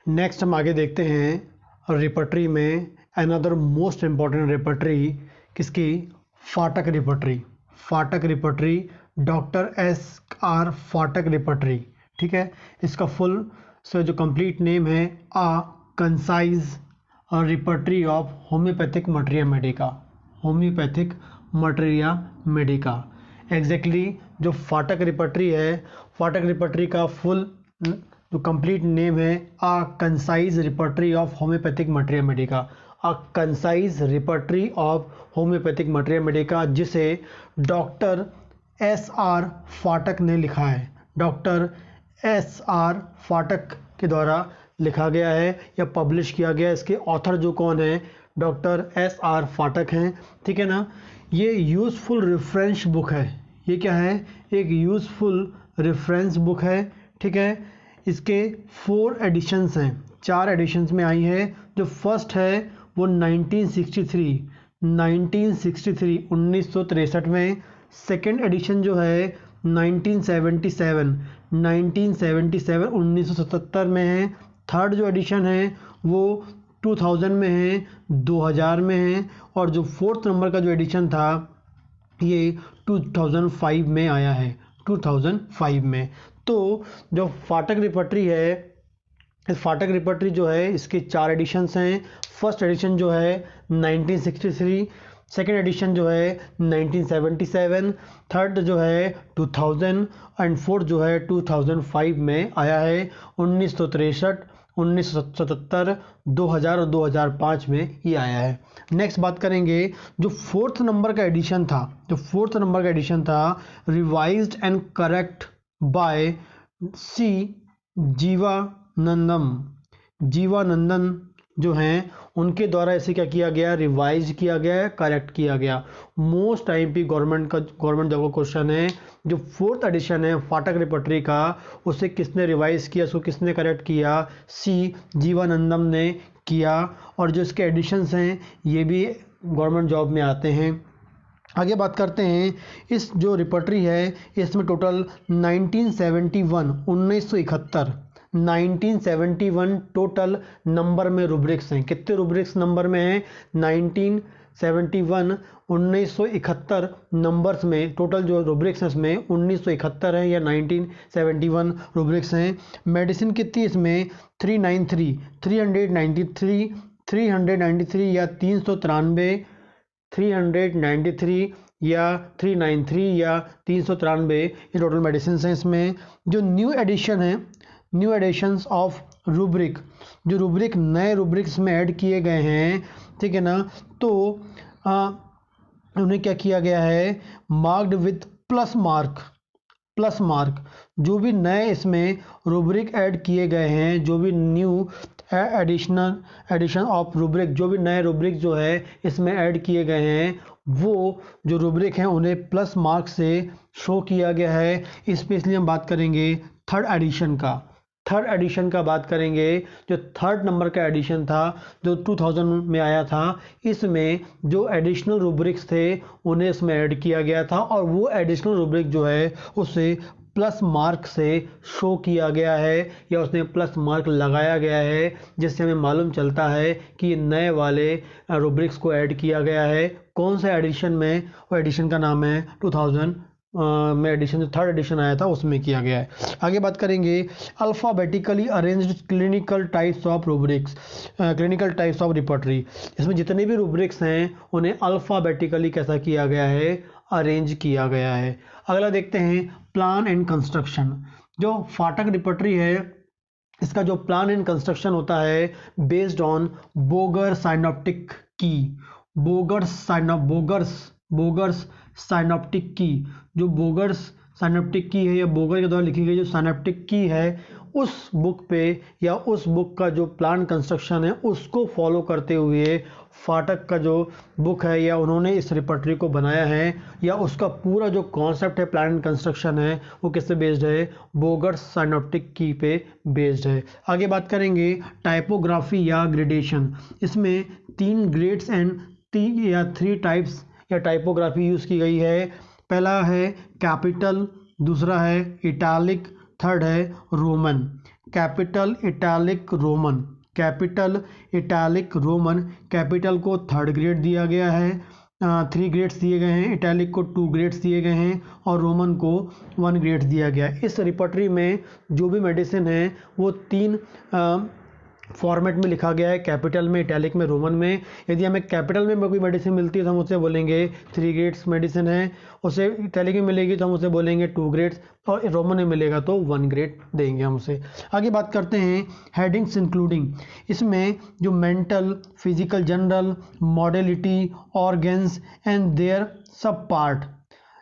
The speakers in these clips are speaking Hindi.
नेक्स्ट हम आगे देखते हैं रिपटरी में अनदर मोस्ट इम्पॉर्टेंट रिपटरी किसकी, फाटक रिपटरी। फाटक रिपटरी, डॉक्टर SR फाटक रिपटरी, ठीक है। इसका फुल से जो कंप्लीट नेम है concise repertory of homeopathic materia medica. Homeopathic materia medica exactly जो फाटक रिपटरी है, फाटक रिपटरी का फुल जो कंप्लीट नेम है concise repertory of homeopathic materia medica. Concise repertory of homeopathic materia medica, जिसे डॉक्टर SR फाटक ने लिखा है। डॉक्टर SR फाटक के द्वारा लिखा गया है या पब्लिश किया गया है। इसके ऑथर जो कौन है, डॉक्टर SR फाटक हैं, ठीक है ना। ये यूज़फुल रेफरेंस बुक है। ये क्या है, एक यूज़फुल रेफरेंस बुक है, ठीक है। इसके 4 एडिशंस हैं, 4 एडिशंस में आई है। जो फर्स्ट है वो 1963 में। सेकेंड एडिशन जो है 1977 में है। थर्ड जो एडिशन है वो 2000 में है, 2000 में है। और जो फोर्थ नंबर का जो एडिशन था ये 2005 में आया है, 2005 में। तो जो फाटक रिपटरी है, इस फाटक रिपटरी जो है इसके 4 एडिशंस हैं। फर्स्ट एडिशन जो है 1963, सेकेंड एडिशन जो है 1977, थर्ड जो है 2000 एंड फोर्थ जो है 2005 में आया है। 1963, 1977, 2000 और 2005 में ये आया है। नेक्स्ट बात करेंगे जो फोर्थ नंबर का एडिशन था, revised and correct by C जीवानंदन जो हैं उनके द्वारा इसे क्या किया गया, रिवाइज किया गया, करेक्ट किया गया। मोस्ट टाइम पे गवर्नमेंट जॉब का क्वेश्चन है, जो फोर्थ एडिशन है फाटक रिपटरी का, उसे किसने रिवाइज किया, उसको किसने करेक्ट किया, C जीवानंदम ने किया। और जो इसके एडिशंस हैं ये भी गवर्नमेंट जॉब में आते हैं। आगे बात करते हैं, इस जो रिपटरी है इसमें टोटल 1971 टोटल नंबर में रूब्रिक्स हैं। कितने रूब्रिक्स नंबर में हैं, 1971 नंबर्स में टोटल जो रूब्रिक्स हैं इसमें 1971 है या 1971 रूब्रिक्स हैं। मेडिसिन कितनी इसमें 393 या 393 या 393 या 393 ये टोटल मेडिसिन हैं इसमें। जो न्यू एडिशन है, न्यू एडिशंस ऑफ रूब्रिक, जो रूब्रिक नए रूब्रिक्स में ऐड किए गए हैं, ठीक है ना। तो उन्हें क्या किया गया है, मार्क्ड विथ प्लस मार्क। जो भी नए इसमें रूब्रिक ऐड किए गए हैं, जो भी न्यू एडिशन ऑफ रूब्रिक, जो भी नए रूब्रिक जो है इसमें ऐड किए गए हैं, वो जो रूब्रिक हैं उन्हें प्लस मार्क से शो किया गया है। इसलिए हम बात करेंगे थर्ड एडिशन का बात करेंगे। जो थर्ड नंबर का एडिशन था जो 2000 में आया था, इसमें जो एडिशनल रूब्रिक्स थे उन्हें इसमें ऐड किया गया था और वो एडिशनल रूब्रिक जो है उसे प्लस मार्क से शो किया गया है या उसने प्लस मार्क लगाया गया है, जिससे हमें मालूम चलता है कि नए वाले रूब्रिक्स को ऐड किया गया है। कौन सा एडिशन में, वो एडिशन का नाम है 2000 में एडिशन, जो थर्ड एडिशन आया था उसमें किया गया है। आगे बात करेंगे alphabetically arranged clinical types of rubrics, clinical types of repertory. इसमें जितने भी रूब्रिक्स हैं उन्हें अल्फ़ाबेटिकली कैसा किया गया है, अरेंज किया गया है। अगला देखते हैं प्लान एंड कंस्ट्रक्शन। जो फाटक रिपटरी है इसका जो प्लान एंड कंस्ट्रक्शन होता है बेस्ड ऑन बोगर साइनॉप्टिक की, बोगर्स साइनॉप्टिक की। जो बोगर्स साइनॉप्टिक की है या बोगर के द्वारा लिखी गई जो साइनॉप्टिक की है, उस बुक पे या उस बुक का जो प्लान कंस्ट्रक्शन है उसको फॉलो करते हुए फाटक का जो बुक है या उन्होंने इस रिपटरी को बनाया है, या उसका पूरा जो कॉन्सेप्ट है प्लान एंड कंस्ट्रक्शन है वो किस पे बेस्ड है, बोगर्स साइनॉप्टिक की पे बेस्ड है। आगे बात करेंगे टाइपोग्राफी या ग्रेडेशन। इसमें 3 ग्रेड्स एंड 3 टाइप्स या टाइपोग्राफी यूज़ की गई है। पहला है कैपिटल, दूसरा है इटालिक, थर्ड है Roman. Capital italic Roman, capital italic Roman, capital को 3rd ग्रेड दिया गया है, 3 ग्रेड्स दिए गए हैं, इटैलिक को 2 ग्रेड्स दिए गए हैं और रोमन को 1 ग्रेड दिया गया है। इस रिपर्टरी में जो भी मेडिसिन है वो 3 फॉर्मेट में लिखा गया है, कैपिटल में, इटैलिक में, रोमन में। यदि हमें कैपिटल में कोई मेडिसिन मिलती है तो हम उसे बोलेंगे 3 ग्रेड्स मेडिसिन है, उसे इटैलिक में मिलेगी तो हम उसे बोलेंगे 2 ग्रेड्स, और रोमन में मिलेगा तो 1 ग्रेड देंगे हम उसे। आगे बात करते हैं हेडिंग्स इंक्लूडिंग, इसमें जो mental, physical general, modality, organs and their सब पार्ट,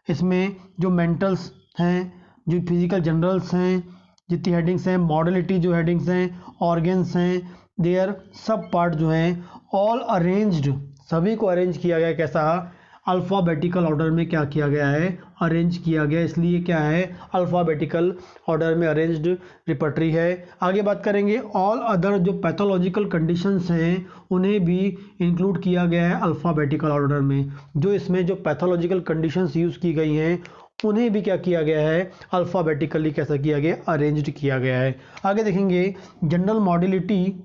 इसमें जो मेंटल्स हैं, जो फिजिकल जनरल्स हैं, जितनी हेडिंग्स हैं, मॉडलिटी जो हेडिंग्स हैं, ऑर्गन्स हैं, देयर सब पार्ट जो हैं, ऑल अरेंज्ड, सभी को अरेंज किया गया, कैसा, अल्फ़ाबेटिकल ऑर्डर में क्या किया गया है, अरेंज किया गया, इसलिए क्या है, अल्फ़ाबेटिकल ऑर्डर में अरेंज्ड रिपर्टरी है। आगे बात करेंगे ऑल अदर जो पैथोलॉजिकल कंडीशंस हैं उन्हें भी इंक्लूड किया गया है अल्फ़ाबेटिकल ऑर्डर में, जो इसमें जो पैथोलॉजिकल कंडीशंस यूज़ की गई हैं उन्हें भी क्या किया गया है, अल्फ़ाबेटिकली कैसा किया गया, अरेंज्ड किया गया है। आगे देखेंगे जनरल मॉडलिटी,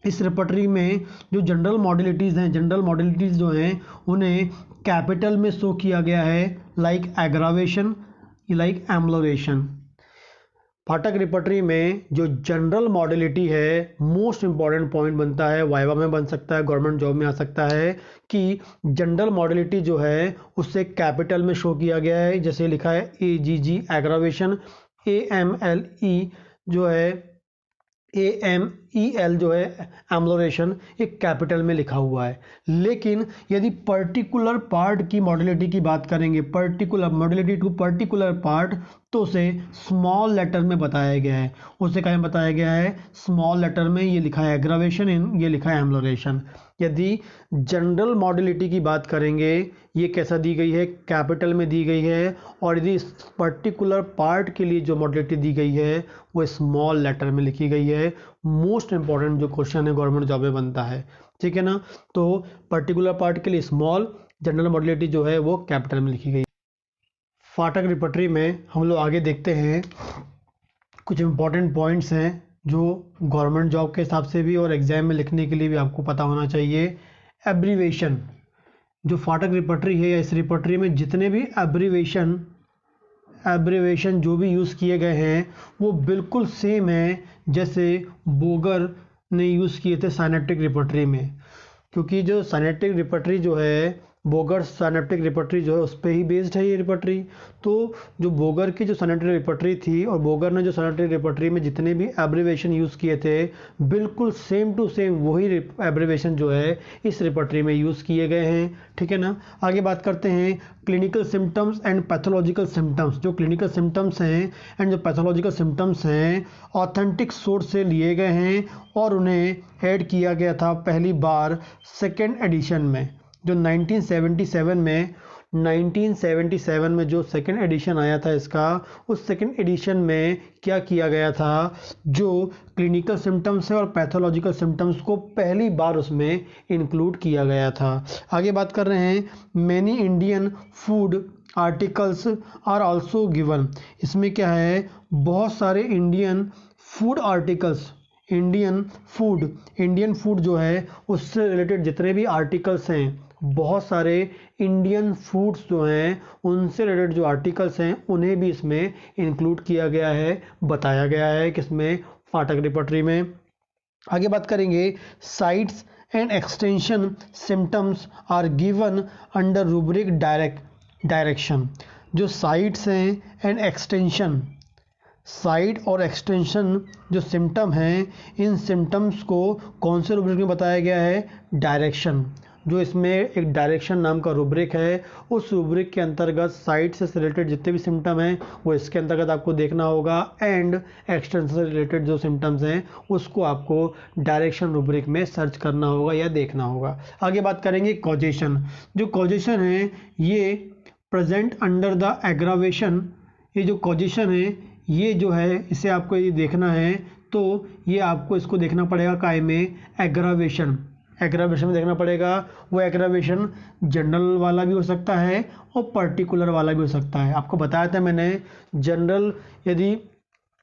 इस रिपर्टरी में जो जनरल मॉडलिटीज़ हैं, जनरल मॉडलिटीज़ जो हैं उन्हें कैपिटल में शो किया गया है, लाइक एग्रावेशन, लाइक एम्लोरेशन। फाटक रिपर्टरी में जो जनरल मॉडलिटी है, मोस्ट इंपॉर्टेंट पॉइंट बनता है, वाइवा में बन सकता है, गवर्नमेंट जॉब में आ सकता है, कि जनरल मॉडलिटी जो है उससे कैपिटल में शो किया गया है, जैसे लिखा है AGG एग्रावेशन, AMLE जो है, AMEL जो है एम्लोरेशन, एक कैपिटल में लिखा हुआ है। लेकिन यदि पर्टिकुलर पार्ट की मॉडलिटी की बात करेंगे, particular modality to particular part, तो उसे स्मॉल लेटर में बताया गया है, उसे क्या बताया गया है, स्मॉल लेटर में, ये लिखा है एग्रावेशन, ये लिखा है एम्लोरेशन। यदि जनरल मॉडलिटी की बात करेंगे, ये कैसा दी गई है, कैपिटल में दी गई है, और यदि पर्टिकुलर पार्ट के लिए जो मॉडलिटी दी गई है वो स्मॉल लेटर में लिखी गई है। मोस्ट इंपॉर्टेंट जो क्वेश्चन है गवर्नमेंट जॉब में बनता है, ठीक है ना। तो पर्टिकुलर पार्ट के लिए स्मॉल, जनरल मॉडलिटी जो है वो कैपिटल में लिखी गई। फाटक रिपर्टरी में हम लोग आगे देखते हैं, कुछ इंपॉर्टेंट पॉइंट्स हैं जो गवर्नमेंट जॉब के हिसाब से भी और एग्जाम में लिखने के लिए भी आपको पता होना चाहिए। एब्रीवेशन, जो फाटक रिपर्टरी है या इस रिपर्टरी में जितने भी एब्रीवेशन जो भी यूज़ किए गए हैं वो बिल्कुल सेम है जैसे बोगर ने यूज़ किए थे साइनेप्टिक रिपर्टरी में, क्योंकि जो साइनेप्टिक रिपर्टरी जो है, बोगर साइनेप्टिक रिपर्टरी जो है उस पर ही बेस्ड है ये रिपर्टरी। तो जो बोगर की जो साइनेप्टिक रिपर्टरी थी और बोगर ने जो साइनेप्टिक रिपर्टरी में जितने भी एब्रीवेशन यूज़ किए थे, बिल्कुल सेम टू सेम वही एब्रीवेशन जो है इस रिपर्टरी में यूज़ किए गए हैं, ठीक है ना। आगे बात करते हैं clinical symptoms and pathological symptoms. जो क्लिनिकल सिम्टम्स हैं एंड जो पैथोलॉजिकल सिम्टम्स हैं ऑथेंटिक सोर्स से लिए गए हैं और उन्हें ऐड किया गया था पहली बार 2nd एडिशन में, जो 1977 में जो 2nd एडिशन आया था इसका, उस 2nd एडिशन में क्या किया गया था, जो क्लिनिकल सिम्टम्स है और पैथोलॉजिकल सिम्टम्स को पहली बार उसमें इंक्लूड किया गया था। आगे बात कर रहे हैं many Indian food articles are also given. इसमें क्या है, बहुत सारे Indian food articles, Indian food जो है उससे रिलेटेड जितने भी आर्टिकल्स हैं, बहुत सारे इंडियन फूड्स जो हैं उनसे रिलेटेड जो आर्टिकल्स हैं उन्हें भी इसमें इंक्लूड किया गया है, बताया गया है किसमें, फाटक रिपर्टरी में। आगे बात करेंगे sites and extension symptoms are given under rubric direction. जो साइट्स हैं एंड एक्सटेंशन, साइट और एक्सटेंशन जो सिम्टम हैं, इन सिम्टम्स को कौन से रूब्रिक में बताया गया है, डायरेक्शन। जो इसमें एक डायरेक्शन नाम का रूब्रिक है, उस रूब्रिक के अंतर्गत साइट से रिलेटेड जितने भी सिम्टम हैं वो इसके अंतर्गत आपको देखना होगा, एंड एक्सटेंशन से रिलेटेड जो सिम्टम्स हैं उसको आपको डायरेक्शन रूब्रिक में सर्च करना होगा या देखना होगा। आगे बात करेंगे कॉजेशन। जो कॉजेशन है ये प्रेजेंट अंडर द एग्रावेशन, ये जो कॉजेशन है ये जो है इसे आपको ये देखना है, तो ये आपको इसको देखना पड़ेगा काय में, एग्रावेशन में देखना पड़ेगा। वो एग्रावेशन जनरल वाला भी हो सकता है और पर्टिकुलर वाला भी हो सकता है। आपको बताया था मैंने, जनरल यदि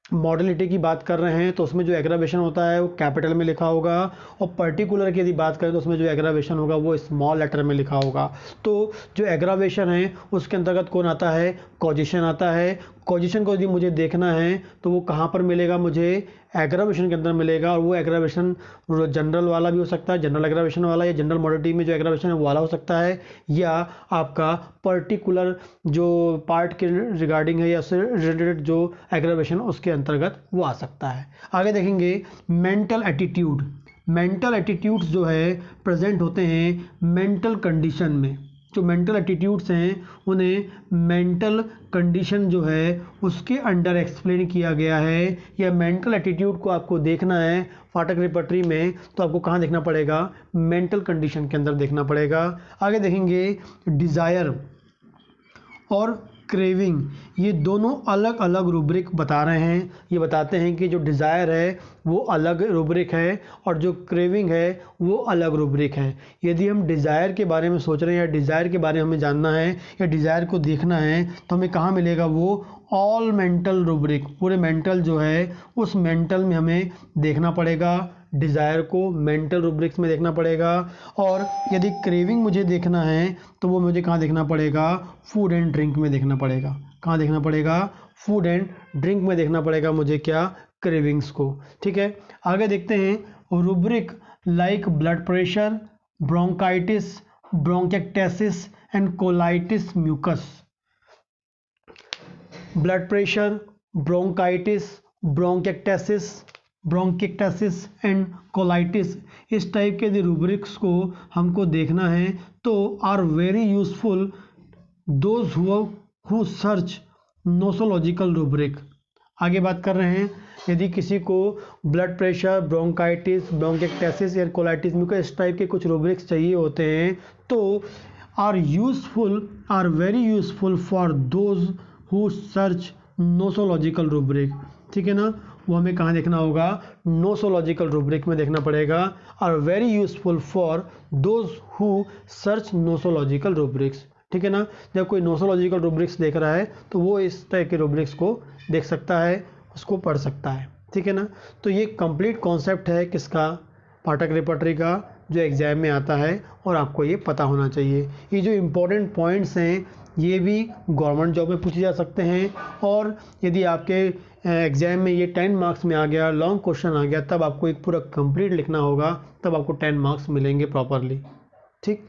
मॉडलिटी की बात कर रहे हैं तो उसमें जो एग्रावेशन होता है वो कैपिटल में लिखा होगा, और पर्टिकुलर की यदि बात करें तो उसमें जो एग्रावेशन होगा वो स्मॉल लेटर में लिखा होगा। तो जो एग्रावेशन है उसके अंतर्गत कौन आता है, कॉजिशन आता है। कॉजिशन को यदि मुझे देखना है तो वो कहाँ पर मिलेगा, मुझे एग्रावेशन के अंदर मिलेगा, और वो एग्रावेशन जनरल वाला भी हो सकता है, जनरल एग्रावेशन वाला, या जनरल मॉडलिटी में जो एग्रावेशन है वो वाला हो सकता है, या आपका पर्टिकुलर जो पार्ट के रिगार्डिंग है या उससे रिलेटेड जो एग्रावेशन उसके अंतर्गत वो आ सकता है। आगे देखेंगे मेंटल एटीट्यूड। मेंटल एटीट्यूड्स जो है प्रेजेंट होते हैं मेंटल कंडीशन में। जो मेंटल एटीट्यूड्स हैं उन्हें मेंटल कंडीशन जो है उसके अंडर एक्सप्लेन किया गया है। या मेंटल एटीट्यूड को आपको देखना है फाटक रेपर्टरी में तो आपको कहाँ देखना पड़ेगा, मेंटल कंडीशन के अंदर देखना पड़ेगा। आगे देखेंगे डिज़ायर और क्रेविंग, ये दोनों अलग अलग रूब्रिक बता रहे हैं। ये बताते हैं कि जो डिज़ायर है वो अलग रूब्रिक है और जो क्रेविंग है वो अलग रूब्रिक है। यदि हम डिज़ायर के बारे में सोच रहे हैं या डिज़ायर के बारे में हमें जानना है या डिज़ायर को देखना है तो हमें कहाँ मिलेगा, वो ऑल मेंटल रूब्रिक, पूरे मेंटल जो है उस मेंटल में हमें देखना पड़ेगा, डिज़ायर को मेंटल रूब्रिक्स में देखना पड़ेगा। और यदि क्रेविंग मुझे देखना है तो वो मुझे कहाँ देखना पड़ेगा, फूड एंड ड्रिंक में देखना पड़ेगा। कहाँ देखना पड़ेगा, फूड एंड ड्रिंक में देखना पड़ेगा मुझे क्या, क्रेविंग्स को। ठीक है, आगे देखते हैं rubric like blood pressure, bronchitis, bronchiectasis and colitis mucus. Blood pressure, bronchitis, bronchiectasis and colitis, इस टाइप के रूब्रिक्स को हमको देखना है तो are very useful those who search nosological rubric. आगे बात कर रहे हैं, यदि किसी को ब्लड प्रेशर, ब्रोंकाइटिस, ब्रोंकेक्टेसिस या कोलाइटिस म्यूकस इस टाइप के कुछ रूब्रिक्स चाहिए होते हैं तो are very useful for those who search nosological rubric. ठीक है ना, वो हमें कहाँ देखना होगा, नोसोलॉजिकल रूब्रिक में देखना पड़ेगा। Are very useful for those who search nosological rubrics. ठीक है ना, जब कोई नोसोलॉजिकल रूब्रिक्स देख रहा है तो वो इस टाइप के रूब्रिक्स को देख सकता है, उसको पढ़ सकता है। ठीक है ना, तो ये कंप्लीट कॉन्सेप्ट है किसका, पाठक रेपर्टरी का, जो एग्जाम में आता है और आपको ये पता होना चाहिए। ये जो इम्पोर्टेंट पॉइंट्स हैं ये भी गवर्नमेंट जॉब में पूछे जा सकते हैं, और यदि आपके एग्ज़ाम में ये 10 मार्क्स में आ गया, लॉन्ग क्वेश्चन आ गया, तब आपको एक पूरा कंप्लीट लिखना होगा, तब आपको 10 मार्क्स मिलेंगे प्रॉपरली। ठीक।